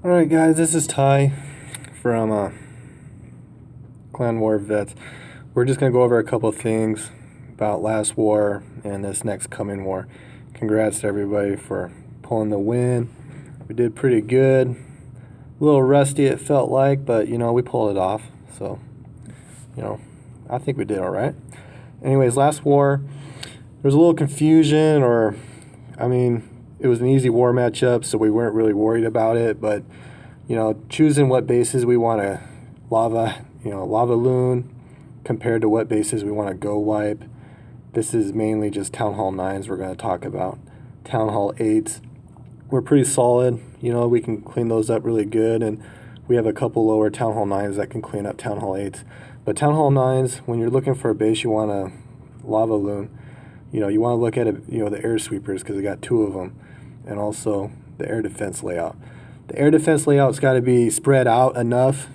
Alright guys, this is Ty from Clan War Vets. We're just going to go over a couple of things about last war and this next coming war. Congrats to everybody for pulling the win. We did pretty good. A little rusty it felt like, but we pulled it off. So, I think we did alright. Anyways, last war, there was a little confusion, it was an easy war matchup, so we weren't really worried about it, but choosing what bases we want to lava loon compared to what bases we want to go wipe. This is mainly just Town Hall 9s we're going to talk about. Town Hall 8s, we're pretty solid. We can clean those up really good, and we have a couple lower Town Hall 9s that can clean up Town Hall 8s. But Town Hall 9s, when you're looking for a base you want to lava loon, you want to look at it, the air sweepers, because they got two of them, and also the air defense layout. The air defense layout's got to be spread out enough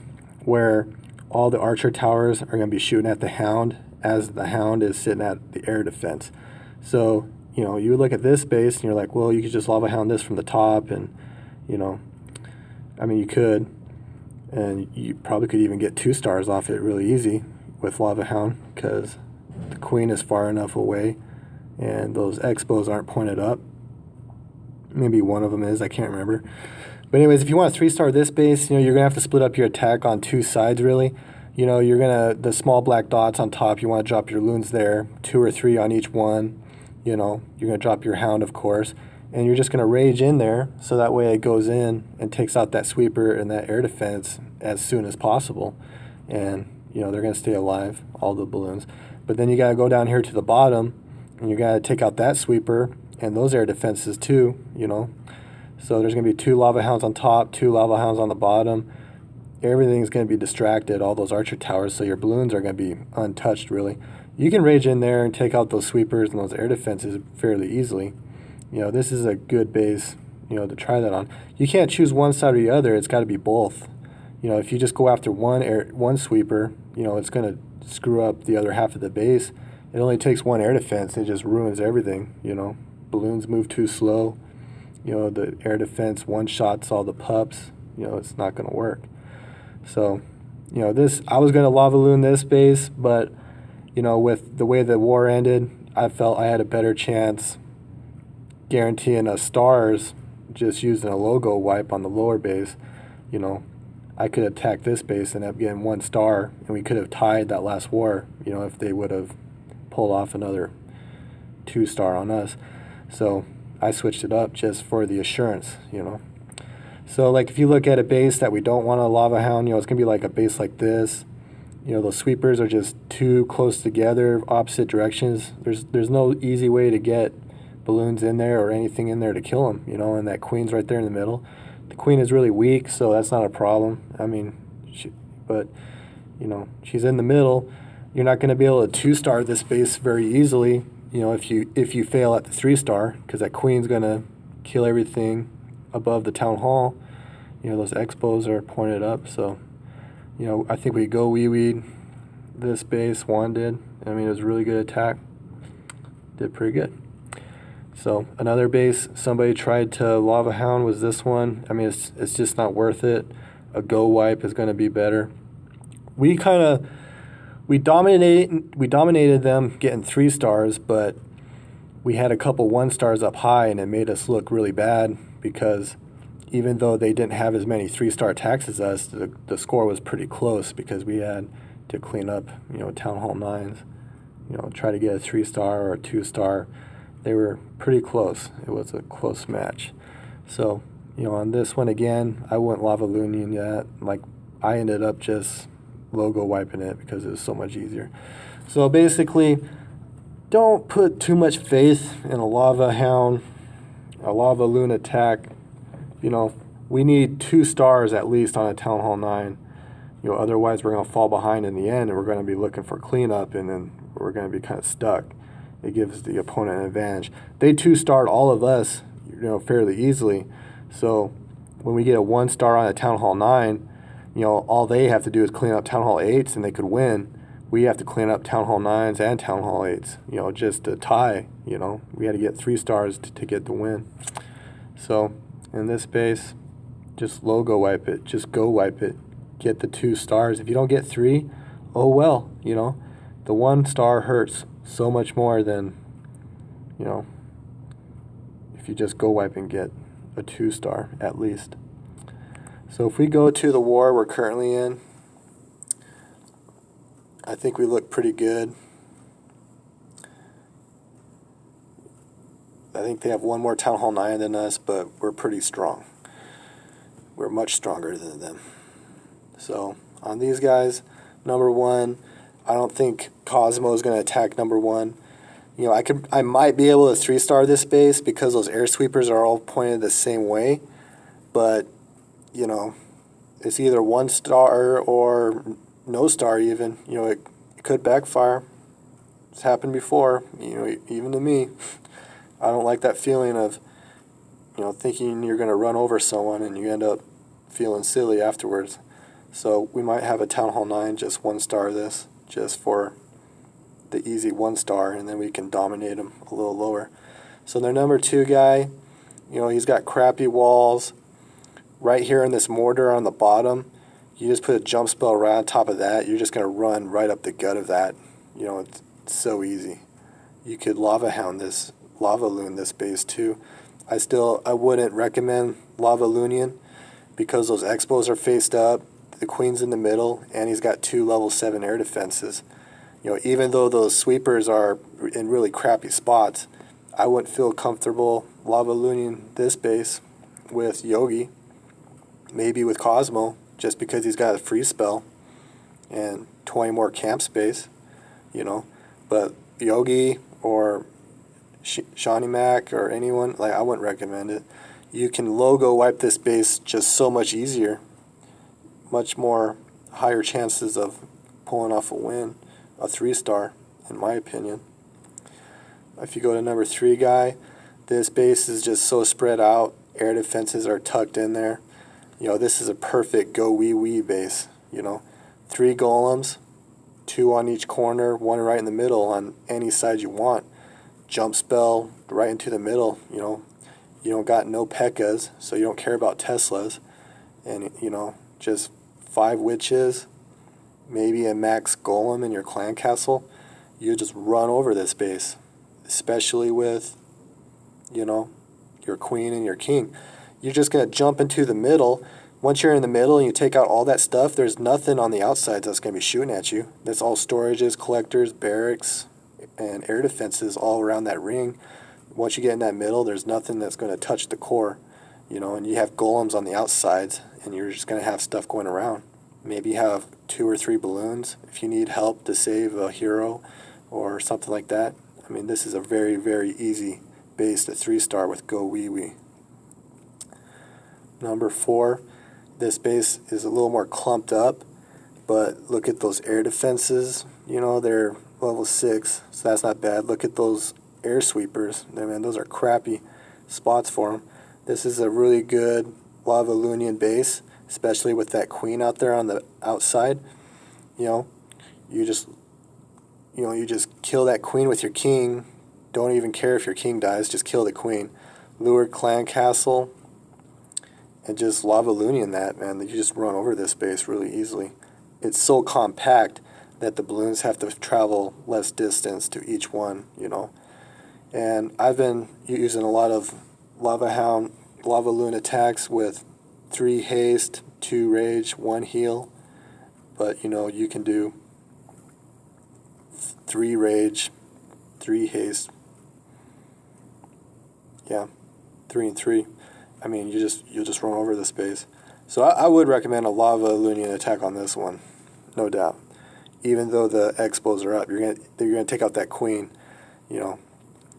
where all the archer towers are going to be shooting at the hound as the hound is sitting at the air defense. So, you look at this base and you're like, well, you could just lava hound this from the top, and, you could, and you probably could even get 2 stars off it really easy with lava hound because the queen is far enough away and those expos aren't pointed up. Maybe one of them is, I can't remember. But anyways, if you want to 3-star this base, you're going to have to split up your attack on 2 sides, really. The small black dots on top, you want to drop your loons there, 2 or 3 on each one. You're going to drop your hound, of course. And you're just going to rage in there, so that way it goes in and takes out that sweeper and that air defense as soon as possible. And, they're going to stay alive, all the balloons. But then you got to go down here to the bottom, and you got to take out that sweeper and those air defenses too, So there's going to be 2 lava hounds on top, 2 lava hounds on the bottom. Everything's going to be distracted, all those archer towers, so your balloons are going to be untouched, really. You can rage in there and take out those sweepers and those air defenses fairly easily. This is a good base, to try that on. You can't choose one side or the other. It's got to be both. If you just go after one sweeper, it's going to screw up the other half of the base. It only takes one air defense. It just ruins everything, Balloons move too slow. The air defense one-shots all the pups. It's not going to work. So, I was going to lava loon this base, but, with the way the war ended, I felt I had a better chance guaranteeing us stars just using a logo wipe on the lower base. I could attack this base and end up getting 1 star, and we could have tied that last war, if they would have pulled off another 2-star on us. So I switched it up just for the assurance, So like if you look at a base that we don't want to lava hound, it's going to be like a base like this. Those sweepers are just too close together, opposite directions. There's no easy way to get balloons in there or anything in there to kill them, and that queen's right there in the middle. The queen is really weak, so that's not a problem. She's in the middle. You're not going to be able to 2-star this base very easily, if you fail at the 3-star, because that queen's going to kill everything above the town hall. Those expos are pointed up, so I think we go wee-weed this base. Juan did. It was a really good attack. Did pretty good. So another base somebody tried to lava hound was this one. It's just not worth it. A go wipe is going to be better. We dominated them getting 3 stars, but we had a couple 1-stars up high, and it made us look really bad because even though they didn't have as many 3-star attacks as us, the score was pretty close because we had to clean up, Town Hall 9s, try to get a 3-star or a 2-star. They were pretty close. It was a close match. So, on this one again, I wouldn't lava looning yet. I ended up just logo wiping it because it was so much easier. So basically, don't put too much faith in a lava hound, a lava loon attack. We need 2 stars at least on a Town Hall 9. Otherwise we're going to fall behind in the end, and we're going to be looking for cleanup, and then we're going to be kind of stuck. It gives the opponent an advantage. They 2-starred all of us, fairly easily. So when we get a 1-star on a Town Hall 9, all they have to do is clean up Town Hall 8s and they could win. We have to clean up Town Hall 9s and Town Hall 8s, just to tie. We had to get 3 stars to get the win. So in this base, just logo wipe it, just go wipe it, get the 2 stars. If you don't get 3, oh well, you know. The 1 star hurts so much more than, you know, if you just go wipe and get a 2 star at least. So if we go to the war we're currently in, I think we look pretty good. I think they have 1 more Town Hall 9 than us, but we're pretty strong. We're much stronger than them. So on these guys, number 1, I don't think Cosmo is going to attack number 1. You know, I might be able to 3-star this base because those air sweepers are all pointed the same way, but you know, it's either 1 star or no star even. You know, it could backfire. It's happened before, you know, even to me. I don't like that feeling of, you know, thinking you're going to run over someone and you end up feeling silly afterwards. So we might have a Town Hall 9 just 1 star this, just for the easy 1 star, and then we can dominate them a little lower. So their number 2 guy, you know, he's got crappy walls. Right here in this mortar on the bottom, you just put a jump spell right on top of that. You're just going to run right up the gut of that. You know, it's so easy. You could Lava Hound this, Lava Loon this base too. I wouldn't recommend Lava Loonian because those Expos are faced up, the Queen's in the middle, and he's got 2 level 7 air defenses. You know, even though those sweepers are in really crappy spots, I wouldn't feel comfortable Lava Loonian this base with Yogi. Maybe with Cosmo, just because he's got a freeze spell and 20 more camp space, you know. But Yogi or Shawnee Mac or anyone, like, I wouldn't recommend it. You can logo wipe this base just so much easier, much more higher chances of pulling off a win, a 3-star, in my opinion. If you go to number 3 guy, this base is just so spread out. Air defenses are tucked in there. You know, this is a perfect go wee wee base. You know, 3 golems, 2 on each corner, 1 right in the middle on any side you want. Jump spell right into the middle. You know, you don't got no P.E.K.K.A.s, so you don't care about Teslas. And, you know, just 5 witches, maybe a max golem in your clan castle. You just run over this base, especially with, you know, your queen and your king. You're just going to jump into the middle. Once you're in the middle and you take out all that stuff, there's nothing on the outsides that's going to be shooting at you. That's all storages, collectors, barracks, and air defenses all around that ring. Once you get in that middle, there's nothing that's going to touch the core, you know, and you have golems on the outsides, and you're just going to have stuff going around. Maybe have 2 or 3 balloons if you need help to save a hero or something like that. I mean, this is a very, very easy base to 3-star with Go Wee Wee. Number 4, this base is a little more clumped up, but look at those air defenses. You know, they're level 6, so that's not bad. Look at those air sweepers. I mean, those are crappy spots for them. This is a really good Lava Loonian base, especially with that queen out there on the outside. You know, you just kill that queen with your king. Don't even care if your king dies, just kill the queen. Lure clan castle, and just Lava Loonian that, man. You just run over this base really easily. It's so compact that the balloons have to travel less distance to each one, you know. And I've been using a lot of Lava Hound, Lava Loon attacks with 3 haste, 2 rage, 1 heal. But, you know, you can do 3 rage, 3 haste. Yeah, 3 and 3. I mean, you'll just run over this base. So I would recommend a Lava Loonian attack on this one, no doubt. Even though the Expos are up, you're gonna take out that queen. You know,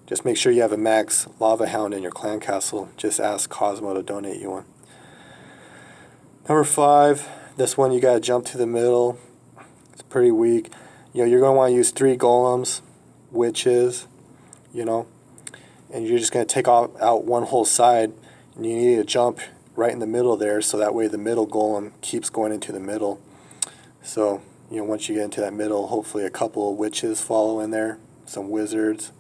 just make sure you have a max Lava Hound in your clan castle. Just ask Cosmo to donate you one. Number 5, this one you gotta jump to the middle. It's pretty weak. You know, you're gonna want to use 3 golems, witches. You know, and you're just gonna take out one whole side. And you need to jump right in the middle there, so that way the middle golem keeps going into the middle. So, you know, once you get into that middle, hopefully a couple of witches follow in there, some wizards.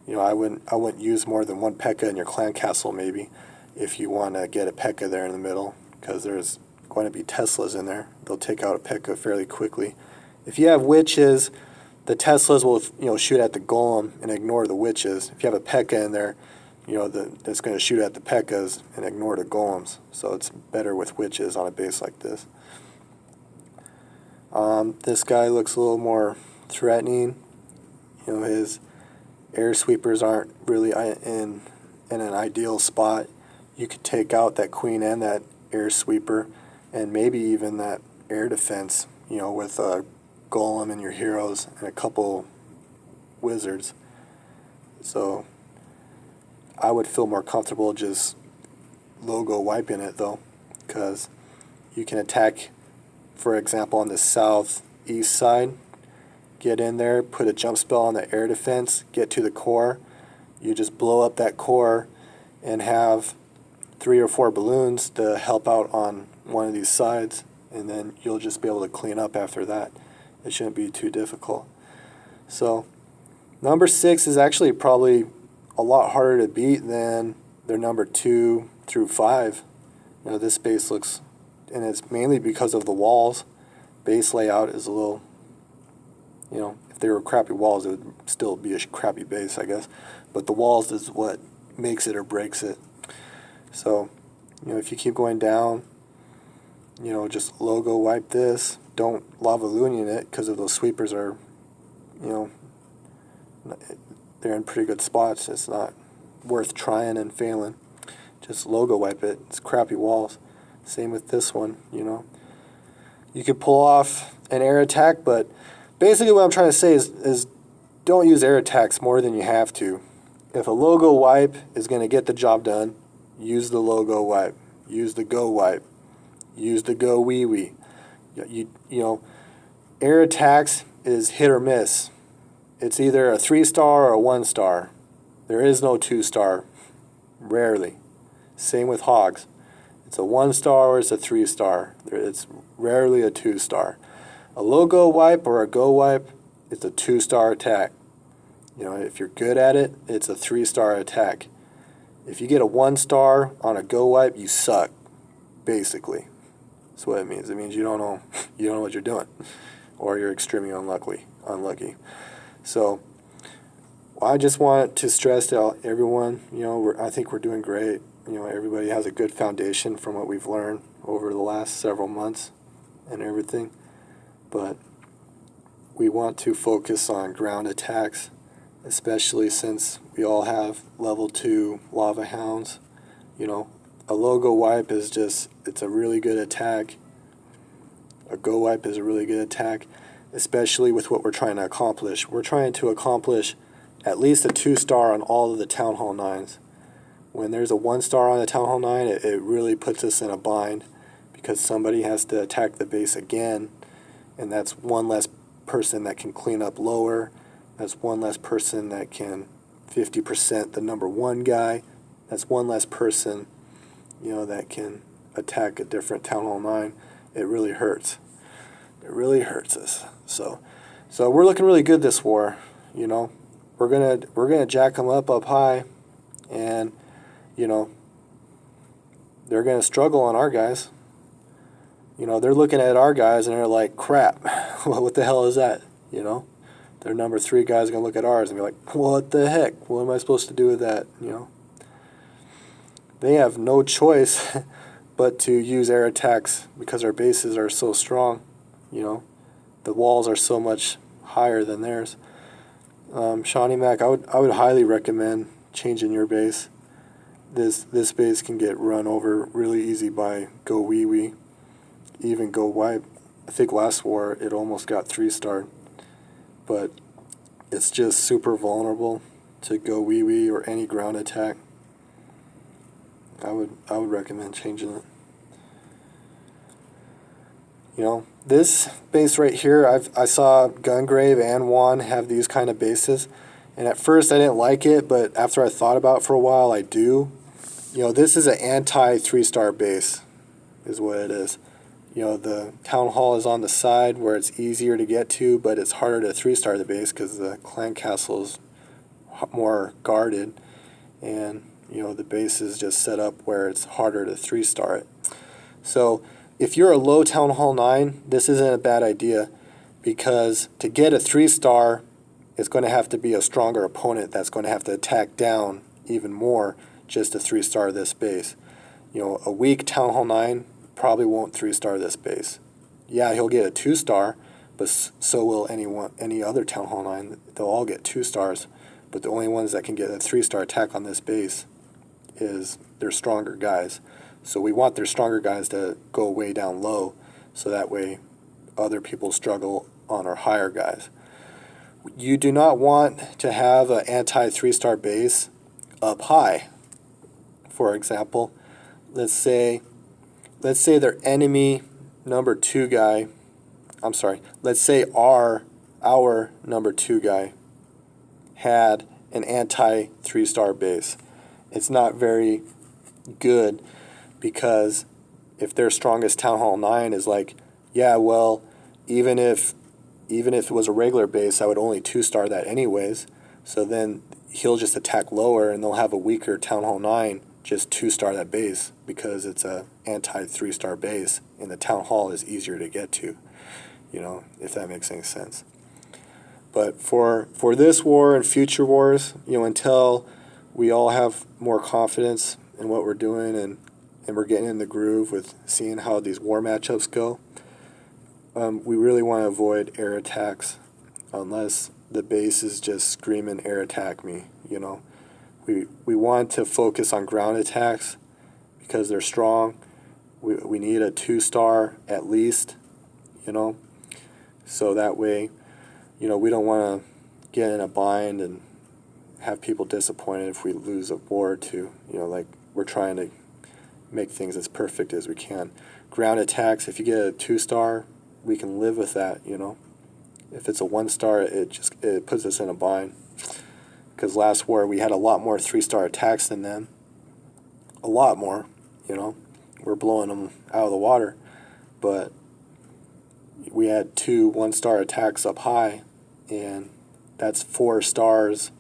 You know, I wouldn't use more than 1 P.E.K.K.A. in your clan castle maybe, if you want to get a P.E.K.K.A there in the middle, because there's going to be Teslas in there. They'll take out a P.E.K.K.A fairly quickly. If you have witches, the Teslas will shoot at the golem and ignore the witches. If you have a P.E.K.K.A in there, that's going to shoot at the P.E.K.K.As and ignore the golems. So it's better with witches on a base like this. This guy looks a little more threatening. His air sweepers aren't really in an ideal spot. You could take out that queen and that air sweeper, and maybe even that air defense, with a golem and your heroes and a couple wizards. So I would feel more comfortable just logo wiping it though, because you can attack, for example, on the southeast side, get in there, put a jump spell on the air defense, get to the core, you just blow up that core and have 3 or 4 balloons to help out on one of these sides, and then you'll just be able to clean up after that. It shouldn't be too difficult. So number 6 is actually probably a lot harder to beat than their number 2 through 5. This base looks, and it's mainly because of the walls. Base layout is a little, if they were crappy walls, it would still be a crappy base, I guess. But the walls is what makes it or breaks it. So, if you keep going down, just logo wipe this. Don't lava Lunion it, because of those sweepers are, they're in pretty good spots. It's not worth trying and failing. Just logo wipe it. It's crappy walls. Same with this one, You could pull off an air attack, but basically what I'm trying to say is don't use air attacks more than you have to. If a logo wipe is going to get the job done, use the logo wipe. Use the go wipe. Use the go wee wee. Air attacks is hit or miss. It's either a 3-star or a 1-star. There is no 2-star. Rarely. Same with hogs. It's a 1-star or it's a 3-star. It's rarely a 2-star. A logo wipe or a go wipe, it's a 2-star attack. If you're good at it, it's a 3-star attack. If you get a 1-star on a go wipe, you suck, basically. That's what it means. It means you don't know what you're doing, or you're extremely unlucky. So I just want to stress to everyone, I think we're doing great. Everybody has a good foundation from what we've learned over the last several months and everything. But we want to focus on ground attacks, especially since we all have level 2 lava hounds. A logo wipe is it's a really good attack. A go wipe is a really good attack, especially with what we're trying to accomplish. We're trying to accomplish at least a 2-star on all of the Town Hall 9s. When there's a 1-star on the Town Hall 9, it really puts us in a bind, because somebody has to attack the base again, and that's one less person that can clean up lower. That's one less person that can 50% the number 1 guy. That's one less person, that can attack a different Town Hall 9. It really hurts. It really hurts us. So we're looking really good this war. We're gonna jack them up high, and they're gonna struggle on our guys. They're looking at our guys and they're like, crap, what the hell is that? Their number 3 guys are gonna look at ours and be like, what the heck? What am I supposed to do with that? They have no choice but to use air attacks, because our bases are so strong. The walls are so much higher than theirs. Shawnee Mac, I would highly recommend changing your base. This base can get run over really easy by go wee wee, even go wipe. I think last war it almost got 3-starred, but it's just super vulnerable to go wee wee or any ground attack. I would recommend changing it. This base right here, I saw Gungrave and Juan have these kind of bases, and at first I didn't like it, but after I thought about it for a while, I do. This is an anti-3-star base, is what it is. The Town Hall is on the side where it's easier to get to, but it's harder to 3-star the base because the clan castle is more guarded, and the base is just set up where it's harder to 3-star it. So if you're a low Town Hall 9, this isn't a bad idea, because to get a 3-star, it's going to have to be a stronger opponent that's going to have to attack down even more just to 3-star this base. A weak Town Hall 9 probably won't 3-star this base. Yeah, he'll get a 2-star, but so will any other Town Hall 9. They'll all get 2 stars, but the only ones that can get a 3-star attack on this base is their stronger guys. So we want their stronger guys to go way down low, so that way other people struggle on our higher guys. You do not want to have an anti-3-star base up high. For example, let's say their enemy number 2 guy, let's say our number 2 guy had an anti-3-star base. It's not very good, because if their strongest Town Hall 9 is like, yeah, well, even if it was a regular base, I would only 2-star that anyways. So then he'll just attack lower, and they'll have a weaker Town Hall 9 just 2-star that base, because it's a anti-3-star base, and the Town Hall is easier to get to, if that makes any sense. But for this war and future wars, until we all have more confidence in what we're doing, and we're getting in the groove with seeing how these war matchups go, we really want to avoid air attacks, unless the base is just screaming air attack me. We want to focus on ground attacks because they're strong. We need a 2-star at least, so that way, we don't want to get in a bind and have people disappointed if we lose a war or two. Like, we're trying to make things as perfect as we can. Ground attacks, if you get a 2-star, we can live with that. If it's a 1-star, it puts us in a bind. Because last war we had a lot more 3-star attacks than them. A lot more, We're blowing them out of the water. But we had 2 1-star attacks up high, and that's 4 stars,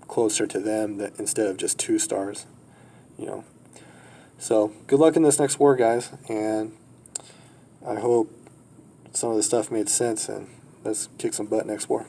closer to them instead of just 2 stars, So good luck in this next war, guys, and I hope some of the stuff made sense, and let's kick some butt next war.